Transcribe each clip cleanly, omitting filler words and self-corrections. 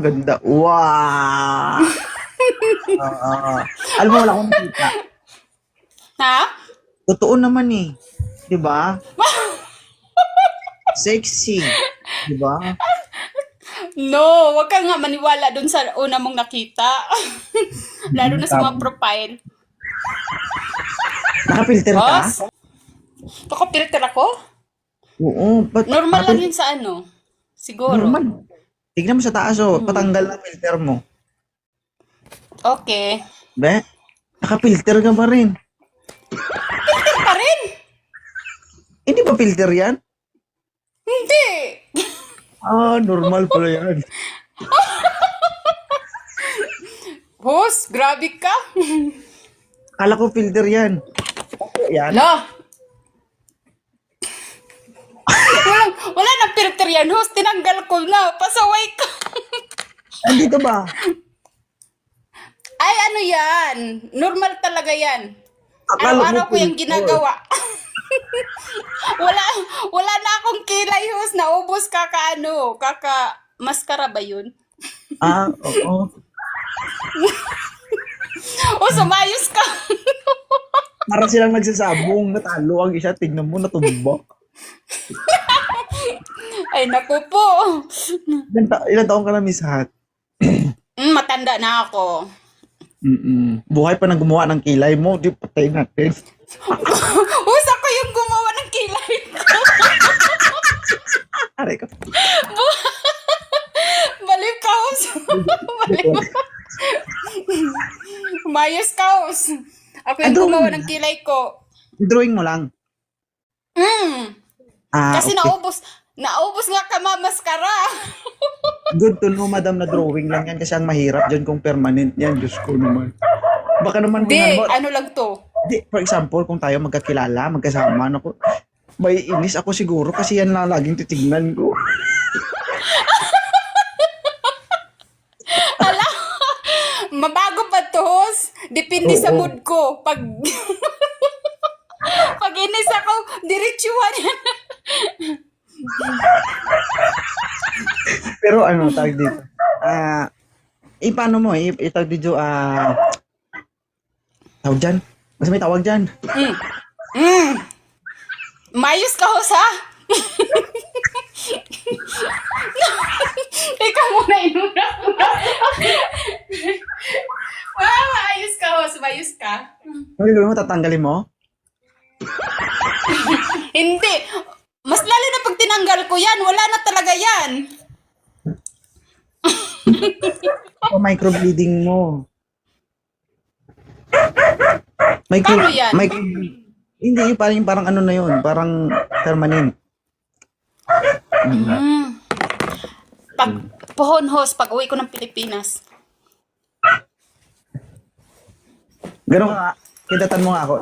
Ganda. Wow! Alam mo, wala akong nakita. Ha? Totoo naman eh. Di ba? Sexy. Di ba? No, wag ka nga maniwala dun sa una mong nakita. Lalo na sa mga Tama. profile. Nakapilter ka? Boss, pakapilter ako? Oo. Normal lang yun sa ano. Siguro. Normal. Tignan mo sa taas oh. Patanggal ang filter mo. Okay. Be? Nakapilter ka pa rin. Filter pa rin? Hindi ba filter yan? Hindi. Normal pala yan. Boss, grabe ka. Kala ko filter yan. Yan. Ala. Wala nang filter yan, host. Tinanggal ko na. Pasaway ka. Andito ba? Ay, ano yan? Normal talaga yan. Akala mo Araw-araw ko yung filter. ginagawa. wala na akong kilay, host. Naubos kaka maskara ba yun? Oo. O, sumayos ka. Para silang nagsasabong. Natalo ang isa. Tignan mo, natumbok. Ay, naku po. Ilan taong ka na, Miss Hat? Matanda na ako. Buhay pa nang gumawa ng kilay mo. Di patay natin. Usa ko yung gumawa ng kilay ko. Aray ka. Baliw ka, host. Baliw. Mayos ka, host. Ako yung Ano? gumawa ng kilay ko. Drawing mo lang. Kasi Okay. naubos nga ka maskara. Good to know, madam, na drawing lang yan kasi ang mahirap dyan kung permanent yan. Diyos ko naman. Baka naman kung Di, ano, ano lang to. di, for example, kung tayo magkakilala, magkasama, naku, may inis ako siguro kasi yan lang laging titignan ko. Mabago pa to, host. Depende sa Oo. mood ko. Pag pag inis ako, diretsuhan yan. Pero ano, tawag dito. Paano mo, itawag dito, tawag dyan? Mas may tawag dyan. Mayos ka, host, ha? Ikaw muna inuna. Ayos ka, host. Mayos ka. Ano gagawin mo, tatanggalin mo? Hindi. Mas lalo na pag tinanggal ko yan, wala na talaga yan. O microbleeding mo. Paano yan? Hindi, parang ano na yun, parang permanent. Pag pohon, host, pag uwi ko ng Pilipinas. Ganun ka, kidatan mo nga ako.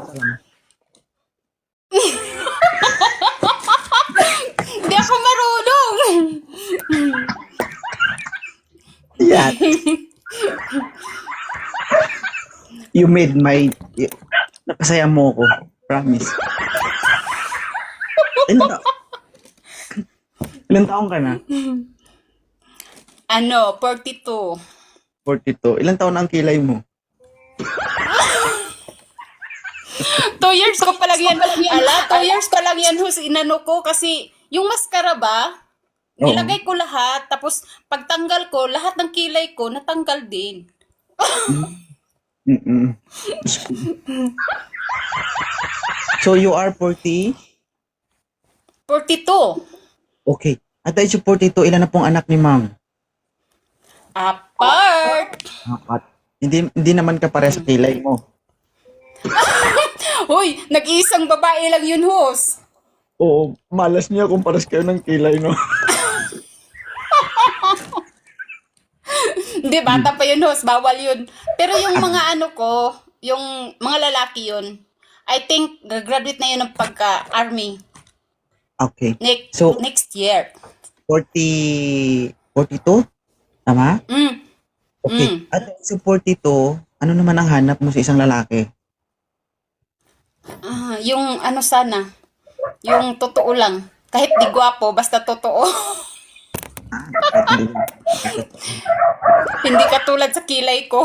Hindi ako marunong. Yan. You made my... Napasaya mo ko. Promise. Ilan taong ka na? Ano, 42. 42. Ilan taon na ang kilay mo? 2 years ko pa lang yan. 2 years pa lang yan, host, inano ko. Kasi yung maskara ba, Oo. nilagay ko lahat. Tapos pagtanggal ko, lahat ng kilay ko natanggal din. So you are 40? 42. Okay. At dahil sa 42, ilan na pong anak ni ma'am? Apart. Apat. Hindi naman ka pare sa kilay mo. Hoy, nag-iisang babae lang yun, host. Oo, malas niya kung pares kayo ng kilay, no? Hindi, bata pa yun, host. Bawal yun. Pero yung mga ano ko, yung mga lalaki yun, I think, graduate na yun ng pagka-army. Okay. So, So, next year. 42? Tama? Okay. At sa 42, ano naman ang hanap mo sa isang lalaki? Yung ano sana, yung totoo lang. Kahit di gwapo, basta totoo. Kahit hindi. Hindi katulad sa kilay ko.